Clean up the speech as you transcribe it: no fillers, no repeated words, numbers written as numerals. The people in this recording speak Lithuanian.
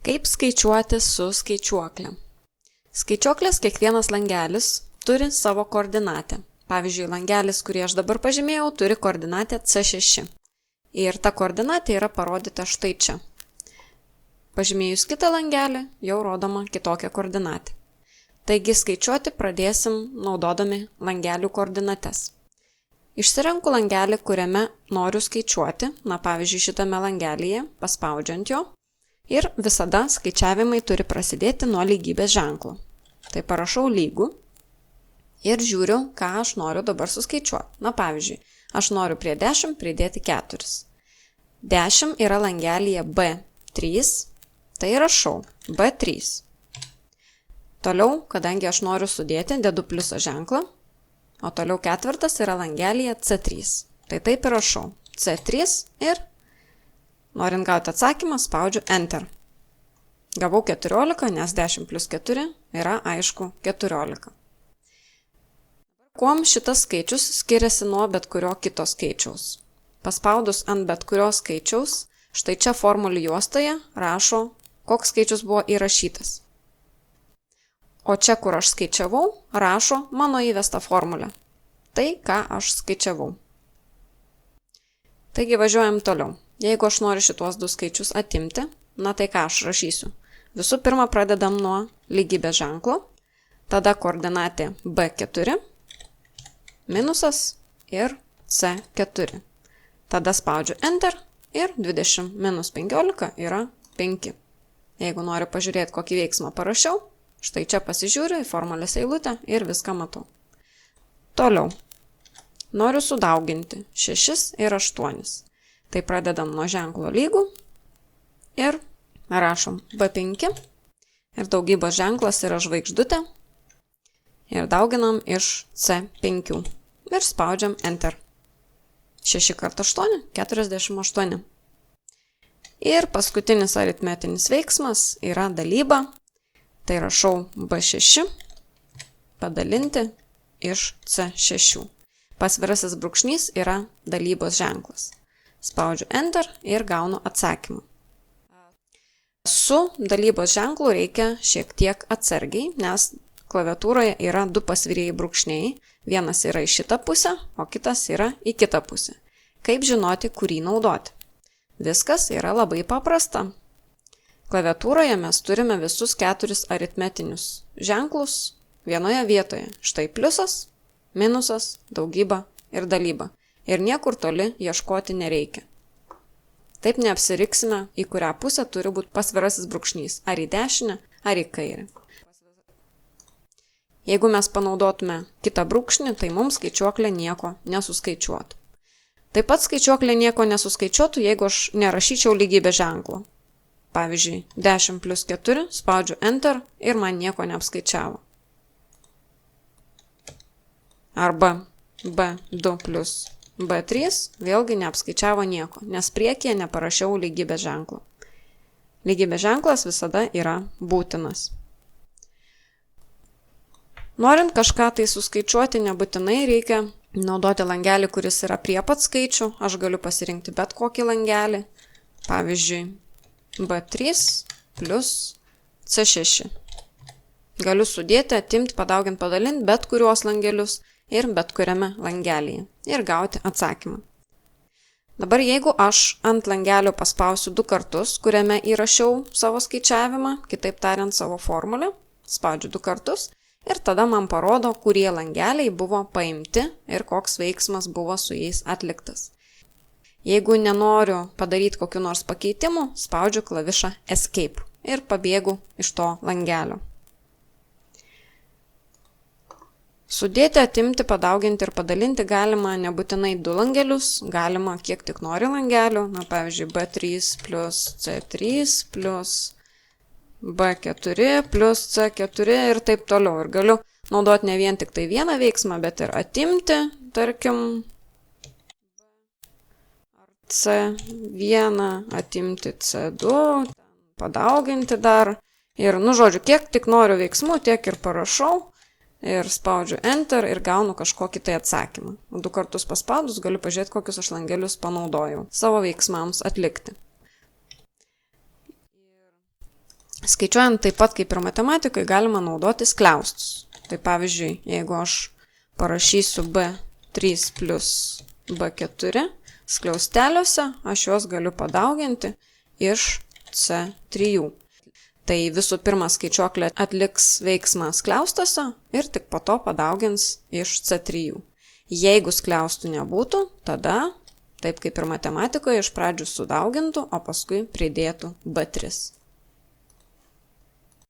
Kaip skaičiuoti su skaičiuokle? Skaičiuoklės kiekvienas langelis turi savo koordinatę. Pavyzdžiui, langelis, kurį aš dabar pažymėjau, turi koordinatę C6. Ir ta koordinatė yra parodyta štai čia. Pažymėjus kitą langelį, jau rodoma kitokia koordinatė. Taigi skaičiuoti pradėsim naudodami langelių koordinates. Išsirenku langelį, kuriame noriu skaičiuoti, pavyzdžiui, šitame langelyje, paspaudžiant jo. Ir visada skaičiavimai turi prasidėti nuo lygybės ženklo. Tai parašau lygų ir žiūriu, ką aš noriu dabar suskaičiuoti. Pavyzdžiui, aš noriu prie 10 pridėti 4. 10 yra langelyje B3, tai rašau B3. Toliau, kadangi aš noriu sudėti, dedu pliuso ženklą, o toliau 4 yra langelyje C3. Tai taip ir rašau C3 ir norint gauti atsakymą, spaudžiu Enter. Gavau 14, nes 10 plus 4 yra aišku 14. Kuom šitas skaičius skiriasi nuo bet kurio kito skaičiaus? Paspaudus ant bet kurio skaičiaus, štai čia formulių juostoje rašo, koks skaičius buvo įrašytas. O čia, kur aš skaičiavau, rašo mano įvestą formulę. Tai, ką aš skaičiavau. Taigi važiuojam toliau. Jeigu aš noriu šitos du skaičius atimti, tai ką aš rašysiu? Visų pirma, pradedam nuo lygybės ženklo, tada koordinatė B4, minusas ir C4. Tada spaudžiu Enter ir 20 minus 15 yra 5. Jeigu noriu pažiūrėti, kokį veiksmą parašiau, štai čia pasižiūriu į formulės eilutę ir viską matau. Toliau. Noriu sudauginti 6 ir 8. Tai pradedam nuo ženklo lygų ir rašom B5 ir daugybos ženklas yra žvaigždutė ir dauginam iš C5 ir spaudžiam Enter. 6 × 8 – 48. Ir paskutinis aritmetinis veiksmas yra dalyba, tai rašau B6 padalinti iš C6. Pasvirasis brūkšnys yra dalybos ženklas. Spaudžiu Enter ir gaunu atsakymą. Su dalybos ženklu reikia šiek tiek atsargiai, nes klaviatūroje yra du pasvirieji brūkšniai. Vienas yra į šitą pusę, o kitas yra į kitą pusę. Kaip žinoti, kurį naudoti? Viskas yra labai paprasta. Klaviatūroje mes turime visus 4 aritmetinius ženklus vienoje vietoje. Štai pliusas, minusas, daugyba ir dalyba. Ir niekur toli ieškoti nereikia. Taip neapsiriksime, į kurią pusę turi būti pasvirasis brūkšnys, ar į dešinę, ar į kairę. Jeigu mes panaudotume kitą brūkšnį, tai mums skaičiuoklė nieko nesuskaičiuotų. Taip pat skaičiuoklė nieko nesuskaičiuotų, jeigu aš nerašyčiau lygybės ženklo. Pavyzdžiui, 10 plus 4, spaudžiu Enter ir man nieko neapskaičiavo. Arba B2 plus B3 vėlgi neapskaičiavo nieko, nes priekyje neparašiau lygybės ženklo. Lygybės ženklas visada yra būtinas. Norint kažką tai suskaičiuoti, nebūtinai reikia naudoti langelį, kuris yra prie pat skaičių. Aš galiu pasirinkti bet kokį langelį. Pavyzdžiui, B3 plus C6. Galiu sudėti, atimti, padauginti, padalinti bet kuriuos langelius ir bet kuriame langelyje ir gauti atsakymą. Dabar jeigu aš ant langelio paspausiu 2 kartus, kuriame įrašiau savo skaičiavimą, kitaip tariant savo formulę, spaudžiu 2 kartus ir tada man parodo, kurie langeliai buvo paimti ir koks veiksmas buvo su jais atliktas. Jeigu nenoriu padaryti kokiu nors pakeitimu, spaudžiu klavišą Escape ir pabėgu iš to langelio. Sudėti, atimti, padauginti ir padalinti galima nebūtinai 2 langelius, galima kiek tik nori langelių, pavyzdžiui, B3 plus C3 plus B4 plus C4 ir taip toliau. Ir galiu naudoti ne vien tik tai vieną veiksmą, bet ir atimti, tarkim, C1, atimti C2, padauginti dar. Ir, žodžiu, kiek tik noriu veiksmų, tiek ir parašau. Ir spaudžiu Enter ir gaunu kažkokį tai atsakymą. 2 kartus paspaudus galiu pažiūrėti, kokius aš langelius panaudojau savo veiksmams atlikti. Skaičiuojant taip pat kaip ir matematikoje galima naudoti skliaustus. Tai pavyzdžiui, jeigu aš parašysiu B3 plus B4 skliausteliuose, aš juos galiu padauginti iš C3. Tai visų pirma skaičiuoklė atliks veiksmą skliaustuose ir tik po to padaugins iš C3. Jeigu skliaustų nebūtų, tada, taip kaip ir matematikoje, iš pradžių sudaugintų, o paskui pridėtų B3.